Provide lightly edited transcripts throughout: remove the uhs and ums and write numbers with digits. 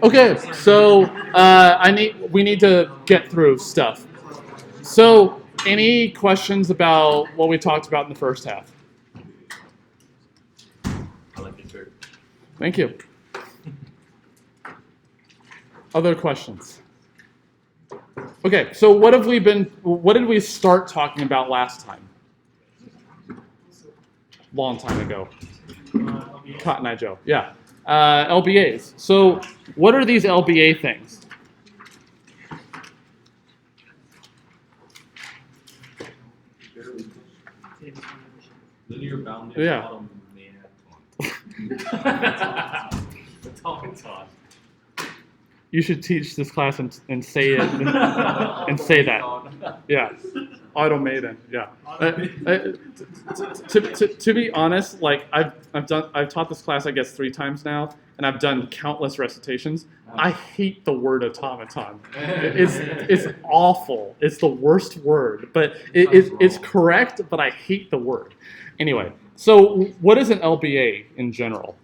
Okay, so we need to get through stuff. So, any questions about what we talked about in the first half? I like it, sir. Thank you. Other questions? Okay, so what did we start talking about last time? Long time ago. Cotton Eye Joe, yeah. LBAs. So what are these LBA things? Linear bounded Yeah. That's all it's on. You should teach this class and say it and say that. Yeah. Automaton. Yeah. To be honest, like I've taught this class I guess 3 times now, and I've done countless recitations. I hate the word automaton. It's awful. It's the worst word, but it's correct. But I hate the word. Anyway, so what is an LBA in general?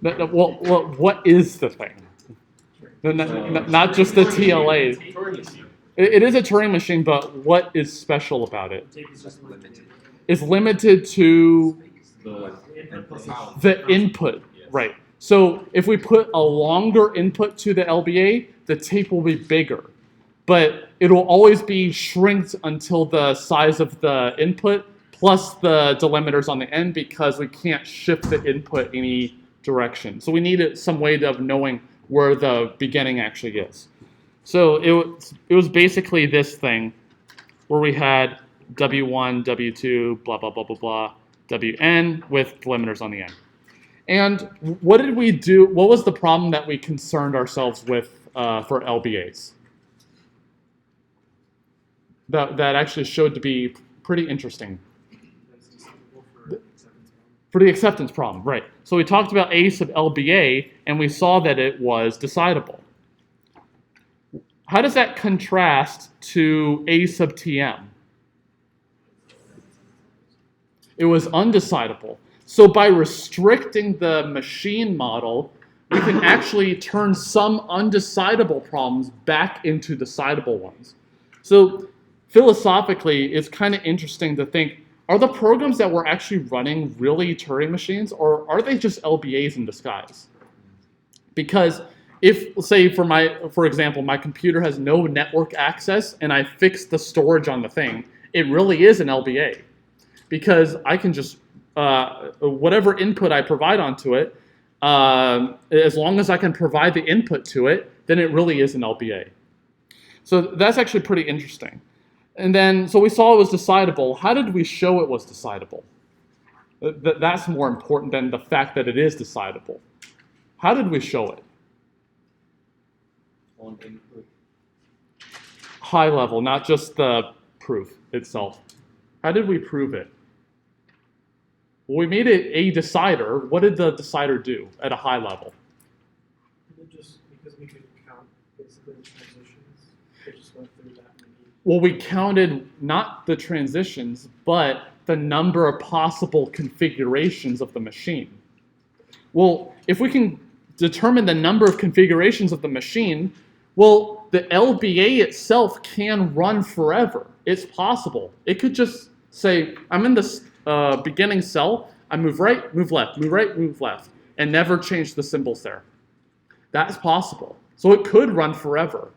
Well, what is the thing? Not just the TLAs. It is a Turing machine, but what is special about it? It's limited to the input, right? So if we put a longer input to the LBA, the tape will be bigger, but it will always be shrinked until the size of the input plus the delimiters on the end, because we can't shift the input any direction. So we need some way of knowing where the beginning actually is. So it was basically this thing where we had W1, W2, blah, blah, blah, blah, blah, Wn with delimiters on the end. And what did we do? What was the problem that we concerned ourselves with for LBAs? That actually showed to be pretty interesting. For the acceptance problem, right. So we talked about A sub LBA, and we saw that it was decidable. How does that contrast to A sub TM? It was undecidable. So by restricting the machine model, we can actually turn some undecidable problems back into decidable ones. So philosophically, it's kind of interesting to think, are the programs that we're actually running really Turing machines, or are they just LBAs in disguise? Because if, say, for example, my computer has no network access and I fix the storage on the thing, it really is an LBA. Because I can just, whatever input I provide onto it, as long as I can provide the input to it, then it really is an LBA. So that's actually pretty interesting. And then, so we saw it was decidable. How did we show it was decidable? That's more important than the fact that it is decidable. How did we show it? On input. High level, not just the proof itself. How did we prove it? Well, we made it a decider. What did the decider do at a high level? Just because we could count basically the transitions, it just went through that many. Well, we counted not the transitions, but the number of possible configurations of the machine. Well, if we can determine the number of configurations of the machine, well, the LBA itself can run forever. It's possible. It could just say, I'm in this beginning cell, I move right, move left, move right, move left, and never change the symbols there. That's possible. So it could run forever.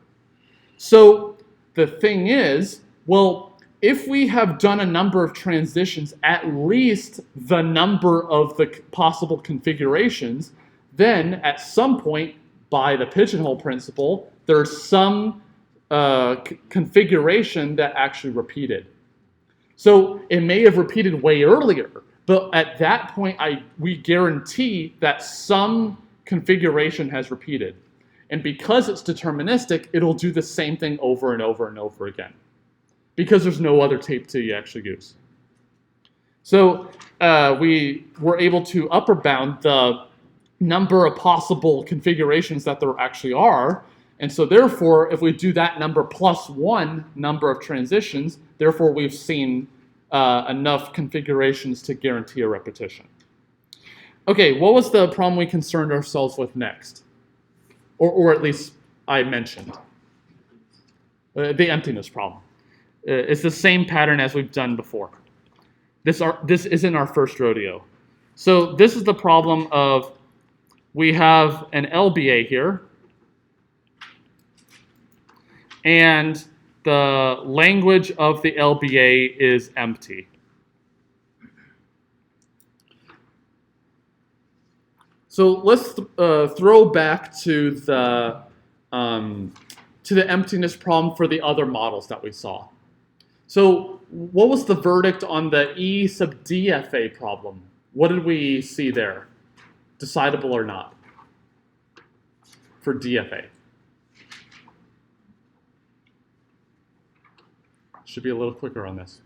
So the thing is, well, if we have done a number of transitions, at least the number of the possible configurations, then at some point, by the pigeonhole principle, there's some configuration that actually repeated. So it may have repeated way earlier, but at that point, we guarantee that some configuration has repeated. And because it's deterministic, it'll do the same thing over and over and over again, because there's no other tape to actually use. So we were able to upper bound the number of possible configurations that there actually are. And so therefore, if we do that number plus 1 number of transitions, therefore we've seen enough configurations to guarantee a repetition. Okay, what was the problem we concerned ourselves with next? Or at least I mentioned. The emptiness problem. It's the same pattern as we've done before. This isn't our first rodeo. So this is the problem of we have an LBA here, and the language of the LBA is empty. So let's throw back to the emptiness problem for the other models that we saw. So what was the verdict on the E sub Dfa problem? What did we see there? Decidable or not for Dfa? Should be a little quicker on this.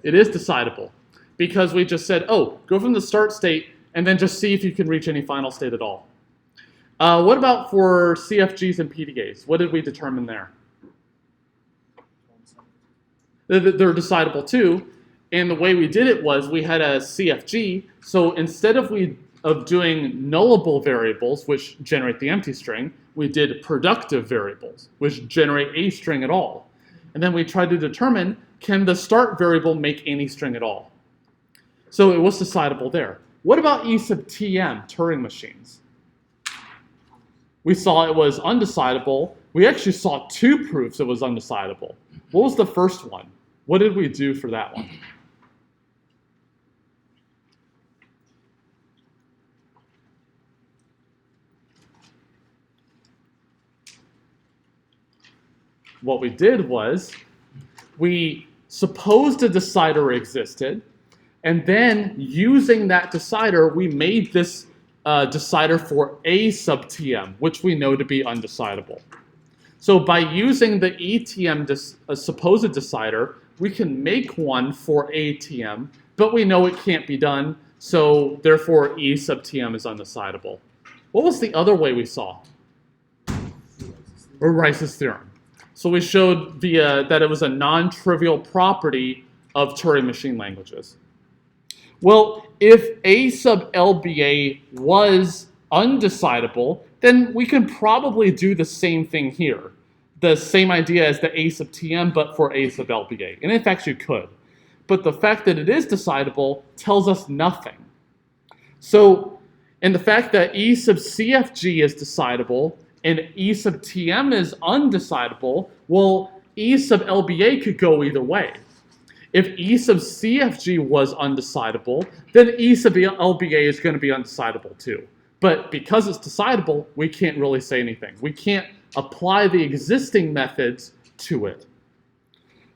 It is decidable because we just said, oh, go from the start state and then just see if you can reach any final state at all. What about for CFGs and PDAs? What did we determine there? They're decidable too. And the way we did it was we had a CFG. So instead of doing nullable variables, which generate the empty string, we did productive variables, which generate a string at all. And then we tried to determine, can the start variable make any string at all? So it was decidable there. What about E sub Tm, Turing machines? We saw it was undecidable. We actually saw two proofs it was undecidable. What was the first one? What did we do for that one? What we did was we supposed a decider existed, and then using that decider, we made this decider for A sub Tm, which we know to be undecidable. So by using the ETM supposed decider, we can make one for ATM, but we know it can't be done, so therefore E sub Tm is undecidable. What was the other way we saw? Or Rice's theorem. So we showed via that it was a non-trivial property of Turing machine languages. Well, if A sub LBA was undecidable, then we can probably do the same thing here. The same idea as the A sub Tm, but for A sub LBA. And in fact, you could. But the fact that it is decidable tells us nothing. So, and the fact that E sub CFG is decidable and E sub Tm is undecidable, well, E sub LBA could go either way. If E sub CFG was undecidable, then E sub LBA is going to be undecidable too. But because it's decidable, we can't really say anything. We can't apply the existing methods to it.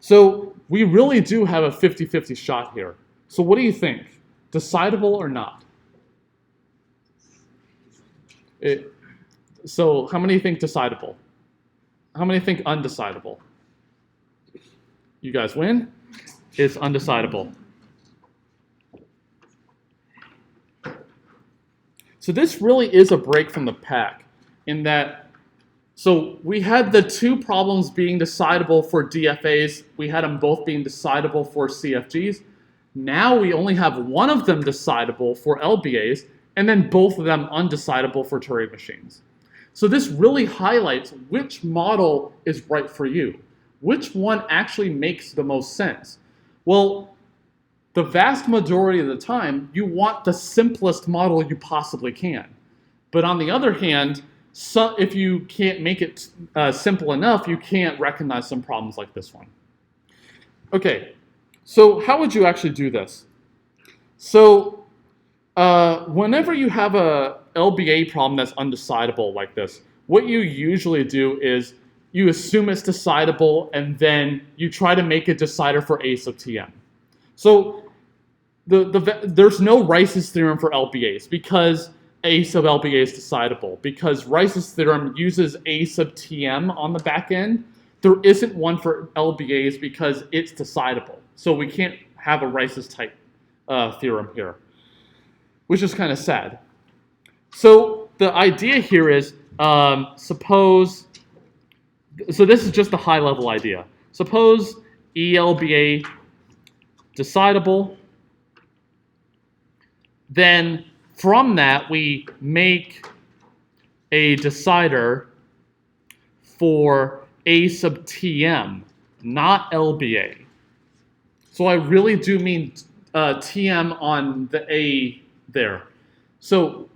So we really do have a 50-50 shot here. So what do you think? Decidable or not? So how many think decidable? How many think undecidable? You guys win? It's undecidable. So this really is a break from the pack in that, so we had the two problems being decidable for DFAs. We had them both being decidable for CFGs. Now we only have one of them decidable for LBAs, and then both of them undecidable for Turing machines. So this really highlights which model is right for you. Which one actually makes the most sense? Well, the vast majority of the time, you want the simplest model you possibly can. But on the other hand, if you can't make it simple enough, you can't recognize some problems like this one. Okay, so how would you actually do this? So whenever you have a LBA problem that's undecidable like this, what you usually do is you assume it's decidable and then you try to make a decider for A sub Tm. So there's no Rice's theorem for LBAs because A sub LBA is decidable. Because Rice's theorem uses A sub Tm on the back end, there isn't one for LBAs because it's decidable. So we can't have a Rice's type theorem here, which is kind of sad. So the idea here is suppose, so this is just a high level idea. Suppose ELBA decidable, then from that, we make a decider for A sub Tm, not LBA. So I really do mean Tm on the A there. So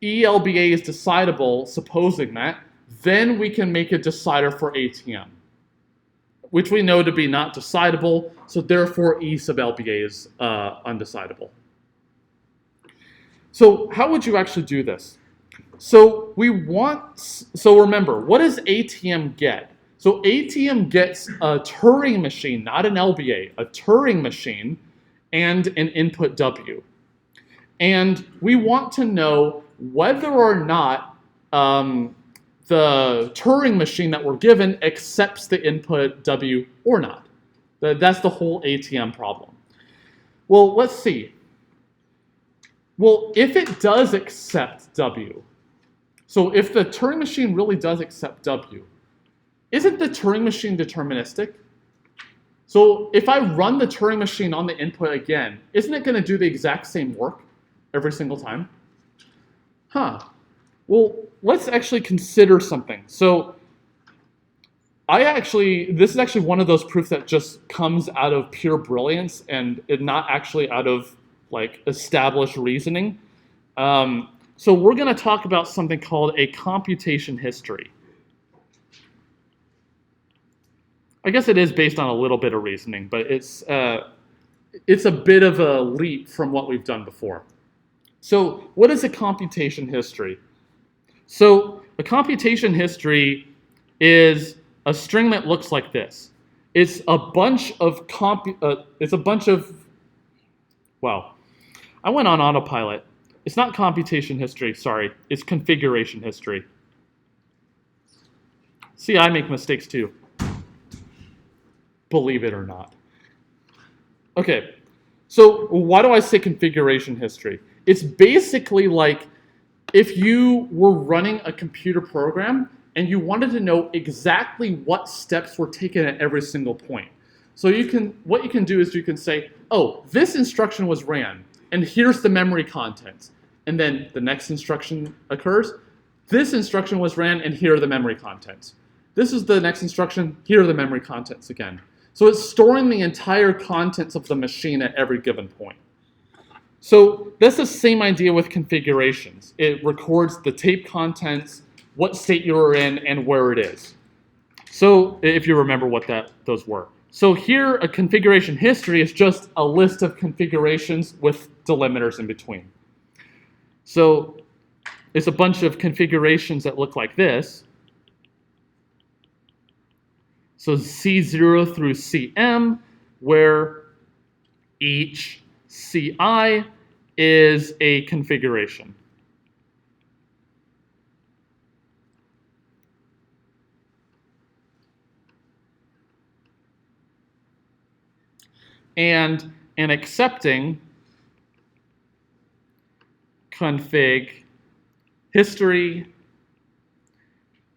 ELBA is decidable, supposing that, then we can make a decider for ATM, which we know to be not decidable, so therefore E sub LBA is undecidable. So how would you actually do this? So remember, what does ATM get? So ATM gets a Turing machine, not an LBA, a Turing machine, and an input W. And we want to know whether or not the Turing machine that we're given accepts the input W or not. That's the whole ATM problem. Well, let's see. Well, if it does accept W, so if the Turing machine really does accept W, isn't the Turing machine deterministic? So if I run the Turing machine on the input again, isn't it going to do the exact same work every single time? Well, let's actually consider something. So this is actually one of those proofs that just comes out of pure brilliance and not actually out of like established reasoning. So we're going to talk about something called a computation history. I guess it is based on a little bit of reasoning, but it's a bit of a leap from what we've done before. So what is a computation history? So a computation history is a string that looks like this. It's a bunch of well, I went on autopilot. It's not computation history, sorry. It's configuration history. See, I make mistakes too. Believe it or not. Okay, so why do I say configuration history? It's basically like if you were running a computer program and you wanted to know exactly what steps were taken at every single point. So what you can do is you can say, oh, this instruction was ran, and here's the memory contents. And then the next instruction occurs. This instruction was ran, and here are the memory contents. This is the next instruction, here are the memory contents again. So it's storing the entire contents of the machine at every given point. So that's the same idea with configurations. It records the tape contents, what state you were in, and where it is. So if you remember what those were. So here, a configuration history is just a list of configurations with delimiters in between. So it's a bunch of configurations that look like this. So C0 through Cm, where each Ci is a configuration. And an accepting config history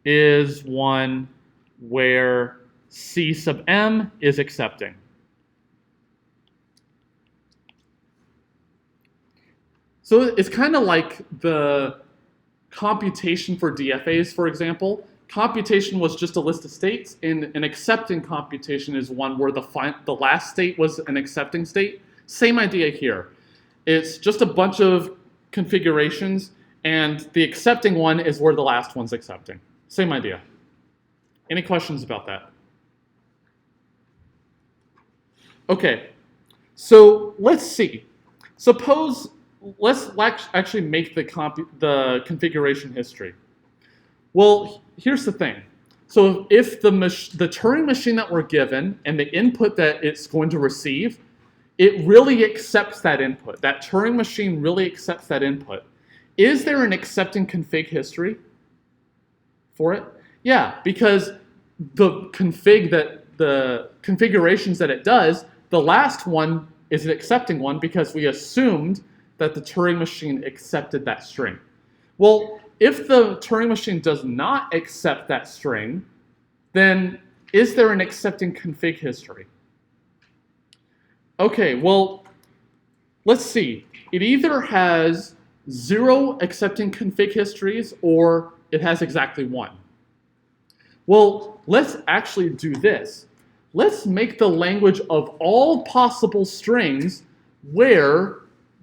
is one where C sub m is accepting. So it's kind of like the computation for DFAs, for example. Computation was just a list of states, and an accepting computation is one where the last state was an accepting state. Same idea here. It's just a bunch of configurations, and the accepting one is where the last one's accepting. Same idea. Any questions about that? Okay, so let's see. Suppose, let's actually make the configuration history. Well, here's the thing. So if the Turing machine that we're given and the input that it's going to receive, it really accepts that input. That Turing machine really accepts that input. Is there an accepting config history for it? Yeah, because the configurations that it does, the last one is an accepting one because we assumed that the Turing machine accepted that string. Well, if the Turing machine does not accept that string, then is there an accepting config history? Okay, well, let's see. It either has 0 accepting config histories, or it has exactly 1. Well, let's actually do this. Let's make the language of all possible strings where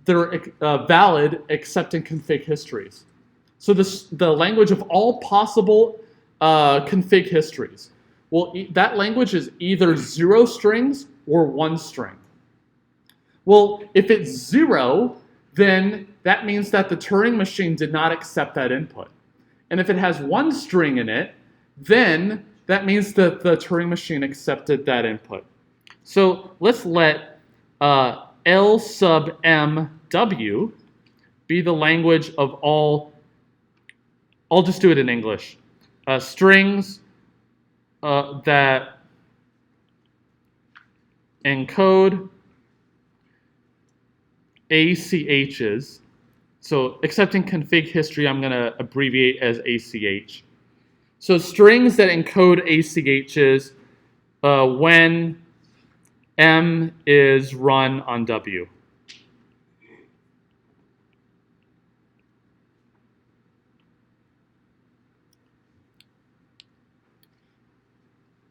they're valid accepting config histories. So the language of all possible config histories. Well, that language is either 0 strings or 1 string. Well, if it's 0, then that means that the Turing machine did not accept that input. And if it has 1 string in it, then that means that the Turing machine accepted that input. So let's let L sub MW be the language of all, I'll just do it in English, strings that encode ACHs. So accepting config history, I'm going to abbreviate as ACH. So strings that encode ACHs when M is run on W.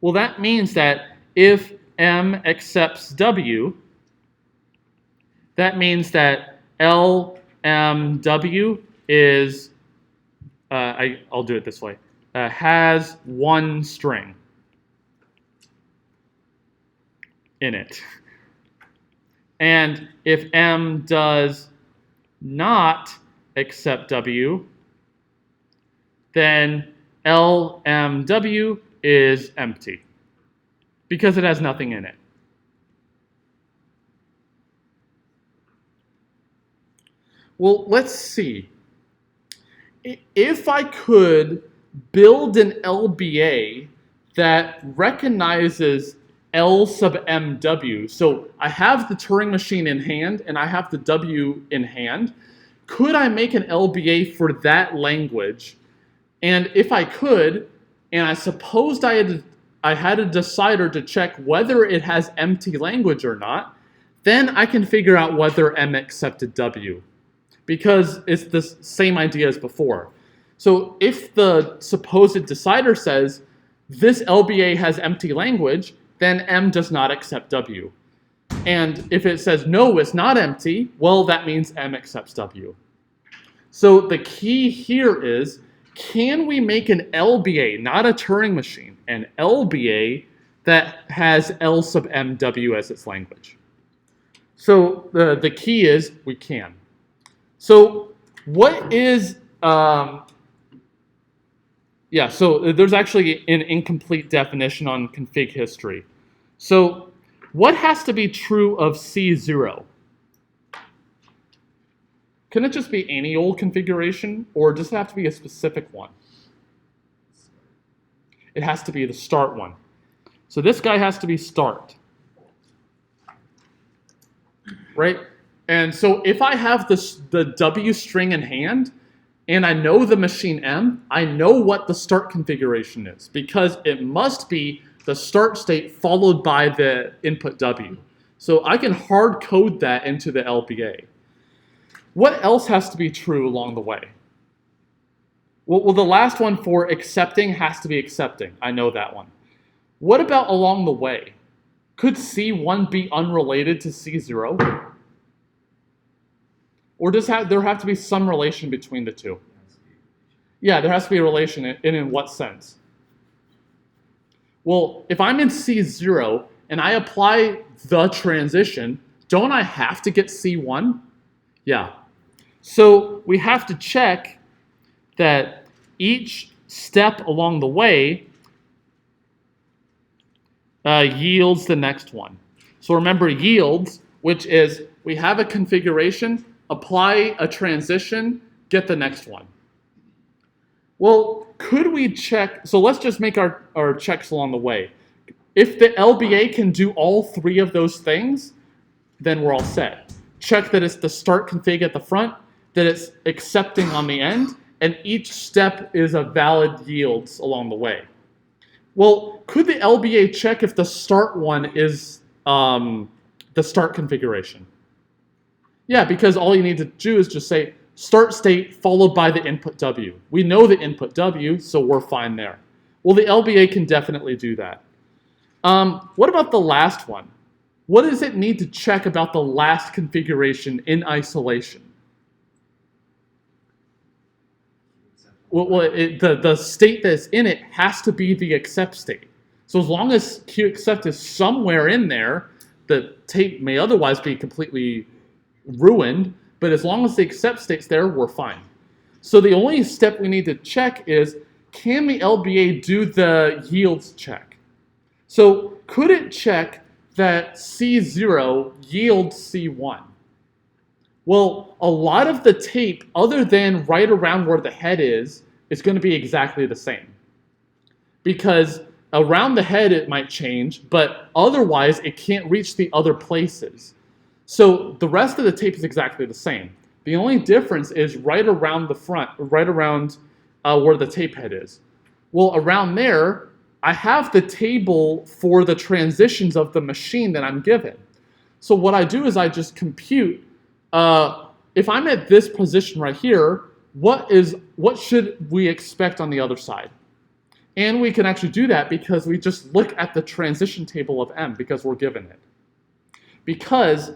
Well, that means that if M accepts W, that means that LMW is, I'll do it this way, has 1 string in it. And if M does not accept W, then LMW is empty because it has nothing in it. Well, let's see. If I could build an LBA that recognizes L sub MW, so I have the Turing machine in hand and I have the W in hand, could I make an LBA for that language? And if I could, and I supposed I had a decider to check whether it has empty language or not, then I can figure out whether M accepted W, because it's the same idea as before. So if the supposed decider says this LBA has empty language, then M does not accept W. And if it says no, it's not empty, well, that means M accepts W. So the key here is, can we make an LBA, not a Turing machine, an LBA that has L sub MW as its language? So the key is we can. So what is, so there's actually an incomplete definition on config history. So what has to be true of C0? Can it just be any old configuration, or does it have to be a specific one? It has to be the start one. So this guy has to be start, right? And so if I have the W string in hand, and I know the machine M, I know what the start configuration is, because it must be the start state followed by the input W. So I can hard code that into the LBA. What else has to be true along the way? Well, the last one for accepting has to be accepting. I know that one. What about along the way? Could C1 be unrelated to C0? Or does there have to be some relation between the two? Yeah, there has to be a relation, in what sense? Well, if I'm in C0 and I apply the transition, don't I have to get C1? Yeah. So we have to check that each step along the way yields the next one. So remember yields, which is we have a configuration, apply a transition, get the next one. Well, could we check, so let's just make our checks along the way. If the LBA can do all 3 of those things, then we're all set. Check that it's the start config at the front, that it's accepting on the end, and each step is a valid yields along the way. Well, could the LBA check if the start one is the start configuration? Yeah, because all you need to do is just say start state followed by the input W. We know the input W, so we're fine there. Well, the LBA can definitely do that. What about the last one? What does it need to check about the last configuration in isolation? Well, the state that's in it has to be the accept state. So as long as QAccept is somewhere in there, the tape may otherwise be completely ruined, but as long as the accept state's there, we're fine. So the only step we need to check is, can the LBA do the yields check? So could it check that C0 yields C1? Well, a lot of the tape, other than right around where the head is going to be exactly the same. Because around the head it might change, but otherwise it can't reach the other places. So the rest of the tape is exactly the same. The only difference is right around the front, right around where the tape head is. Well, around there, I have the table for the transitions of the machine that I'm given. So what I do is I just compute, if I'm at this position right here, what should we expect on the other side? And we can actually do that because we just look at the transition table of M because we're given it. Because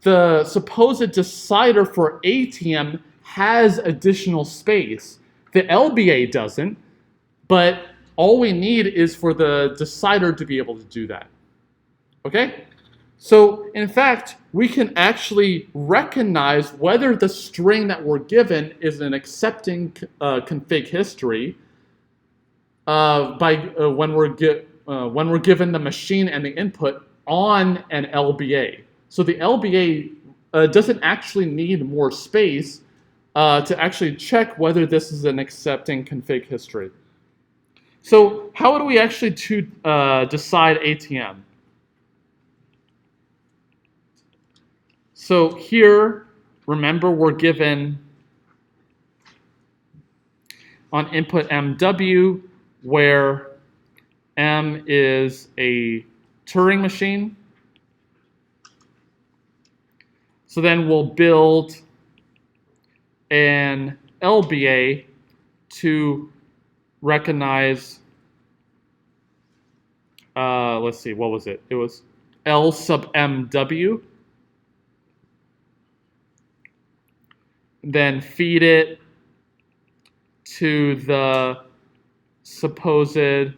the supposed decider for ATM has additional space. The LBA doesn't, but all we need is for the decider to be able to do that. Okay? So, in fact, we can actually recognize whether the string that we're given is an accepting config history when we're given the machine and the input on an LBA. So the LBA doesn't actually need more space to actually check whether this is an accepting config history. So how do we actually decide ATM? So here, remember we're given on input MW, where M is a Turing machine. So then we'll build an LBA to recognize, let's see, what was it? It was L sub MW. Then feed it to the supposed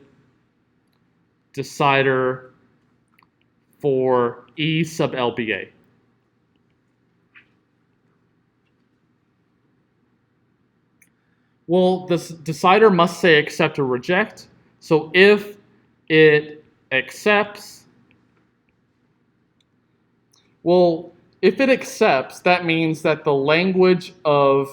decider for E sub LBA. Well, the decider must say accept or reject. So if it accepts, well, if it accepts, that means that the language of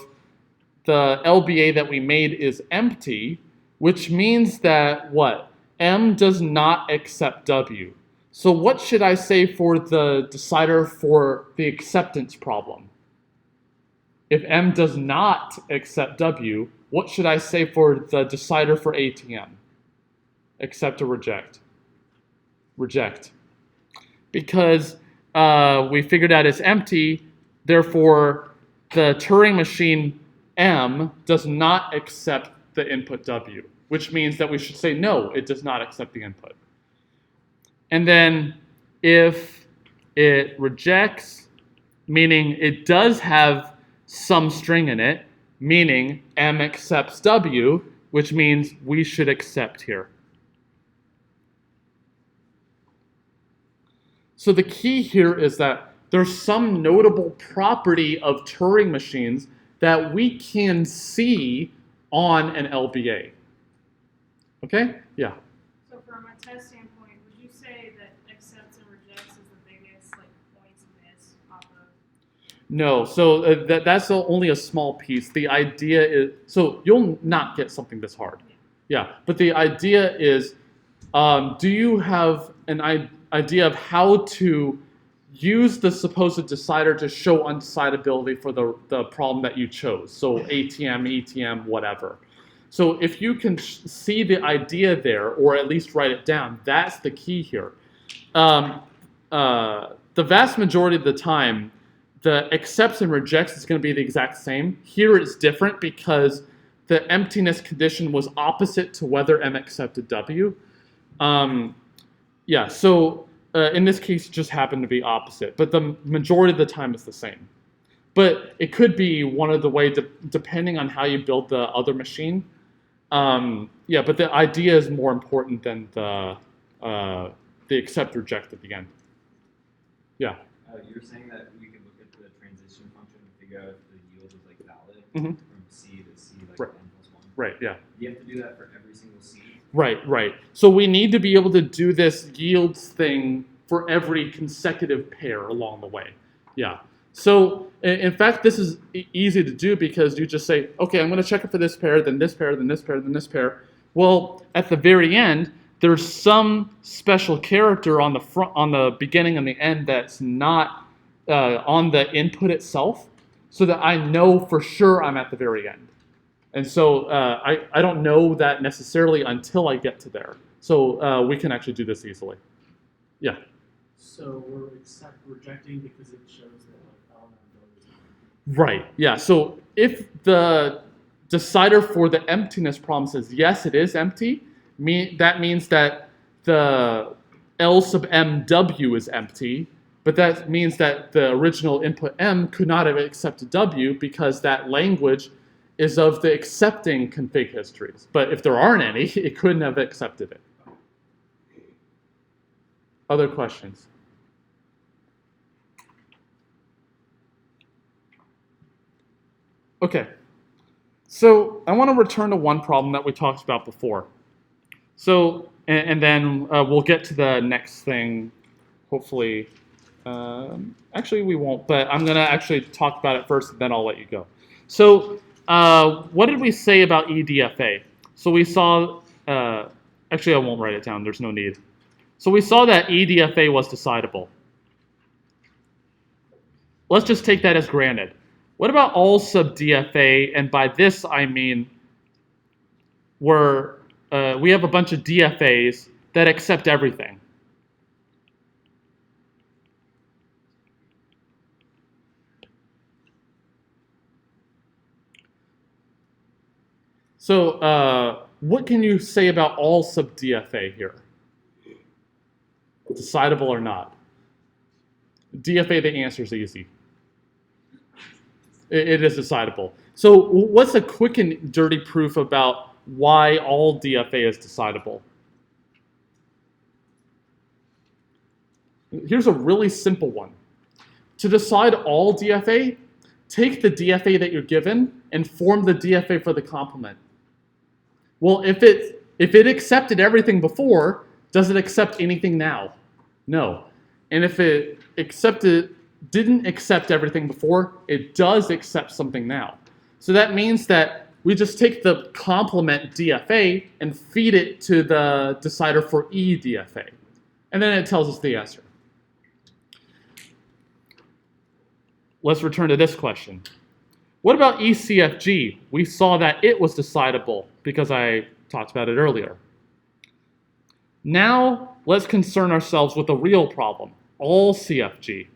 the LBA that we made is empty, which means that what? M does not accept W. So what should I say for the decider for the acceptance problem? If M does not accept W, what should I say for the decider for ATM? Accept or reject? Reject. Because we figured out it's empty, therefore the Turing machine M does not accept the input W, which means that we should say no, it does not accept the input. And then if it rejects, meaning it does have some string in it, meaning M accepts W, which means we should accept here. So the key here is that there's some notable property of Turing machines that we can see on an LBA. Okay? Yeah. So from a test standpoint, would you say that accepts and rejects is the biggest points miss off of? No, so that's only a small piece. The idea is, so you'll not get something this hard. Yeah, but the idea is, do you have an idea of how to use the supposed decider to show undecidability for the problem that you chose? So ATM, ETM, whatever. So if you can see the idea there, or at least write it down, that's the key here. The vast majority of the time, the accepts and rejects is going to be the exact same. Here it's different because the emptiness condition was opposite to whether M accepted W. Yeah, so in this case, it just happened to be opposite, but the majority of the time it's the same. But it could be one of the ways, depending on how you build the other machine. Yeah, but the idea is more important than the accept reject at the end. Yeah. You were saying that we could look at the transition function and figure out if the yield is like valid Mhm. from C to C, like Right. n+1. Right, yeah. You have to do that for every single C. Right. So we need to be able to do this yields thing for every consecutive pair along the way. Yeah. So in fact, this is easy to do because you just say, okay, I'm going to check it for this pair, then this pair, then this pair, then this pair. Well, at the very end, there's some special character on the front, on the beginning and the end that's not on the input itself, so that I know for sure I'm at the very end. And so I don't know that necessarily until I get to there. So we can actually do this easily. Yeah. So we're rejecting because it shows that like element is Right. Yeah. So if the decider for the emptiness problem says yes, it is empty, that means that the L sub mw is empty, but that means that the original input M could not have accepted W because that language is of the accepting config histories. But if there aren't any, it couldn't have accepted it. Other questions? Okay. So I want to return to one problem that we talked about before. So, and then we'll get to the next thing, hopefully. Actually, we won't, but I'm going to actually talk about it first, and then I'll let you go. So, what did we say about eDFA? So we saw, actually I won't write it down, there's no need. So we saw that eDFA was decidable. Let's just take that as granted. What about all sub DFA? And by this I mean we have a bunch of DFAs that accept everything. So what can you say about all sub DFA here? Decidable or not? DFA, the answer is easy. It is decidable. So what's a quick and dirty proof about why all DFA is decidable? Here's a really simple one. To decide all DFA, take the DFA that you're given and form the DFA for the complement. Well, if it accepted everything before, does it accept anything now? No. And if it didn't accept everything before, it does accept something now. So that means that we just take the complement DFA and feed it to the decider for eDFA. And then it tells us the answer. Let's return to this question. What about eCFG? We saw that it was decidable because I talked about it earlier. Now, let's concern ourselves with a real problem, all CFG.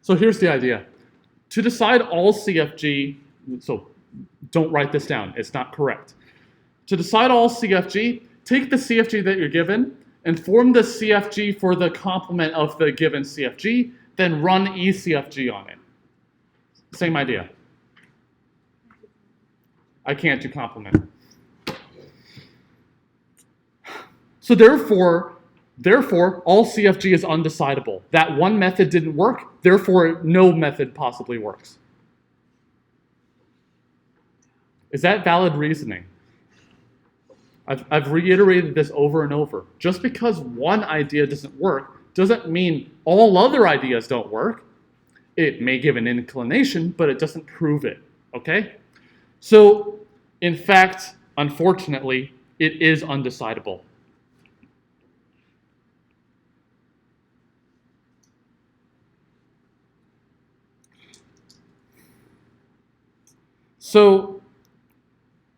So here's the idea. To decide all CFG, so don't write this down, it's not correct. To decide all CFG, take the CFG that you're given and form the CFG for the complement of the given CFG, then run eCFG on it. Same idea. I can't do complement. So therefore, all CFG is undecidable. That one method didn't work, therefore no method possibly works. Is that valid reasoning? I've reiterated this over and over. Just because one idea doesn't work doesn't mean all other ideas don't work. It may give an inclination, but it doesn't prove it, okay? So, in fact, unfortunately, it is undecidable. So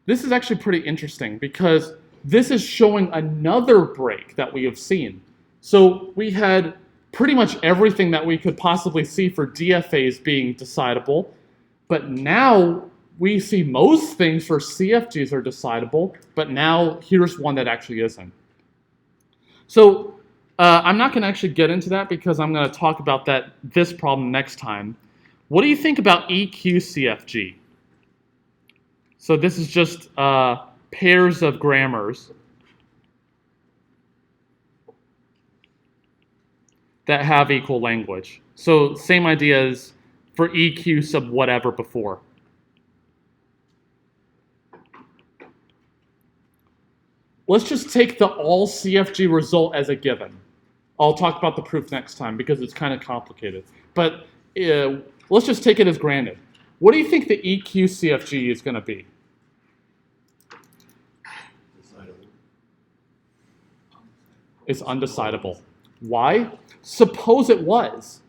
this is actually pretty interesting because this is showing another break that we have seen. So we had pretty much everything that we could possibly see for DFAs being decidable, but now we see most things for CFGs are decidable, but now here's one that actually isn't. So I'm not going to actually get into that because I'm going to talk about this problem next time. What do you think about EQ-CFG? So this is just pairs of grammars that have equal language. So same idea as for EQ sub whatever before. Let's just take the all CFG result as a given. I'll talk about the proof next time because it's kind of complicated. But let's just take it as granted. What do you think the EQ CFG is going to be? Decidable. It's undecidable. Why? Suppose it was.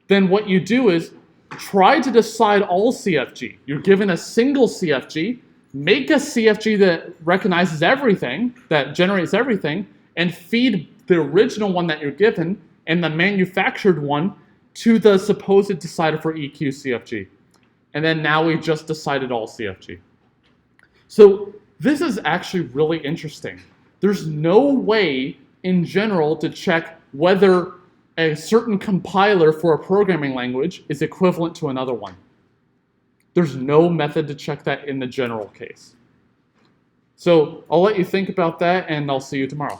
Then what you do is try to decide all CFG. You're given a single CFG, make a CFG that recognizes everything, that generates everything, and feed the original one that you're given and the manufactured one to the supposed decider for EQ CFG. And then now we've just decided all CFG. So this is actually really interesting. There's no way in general to check whether a certain compiler for a programming language is equivalent to another one. There's no method to check that in the general case. So I'll let you think about that, and I'll see you tomorrow.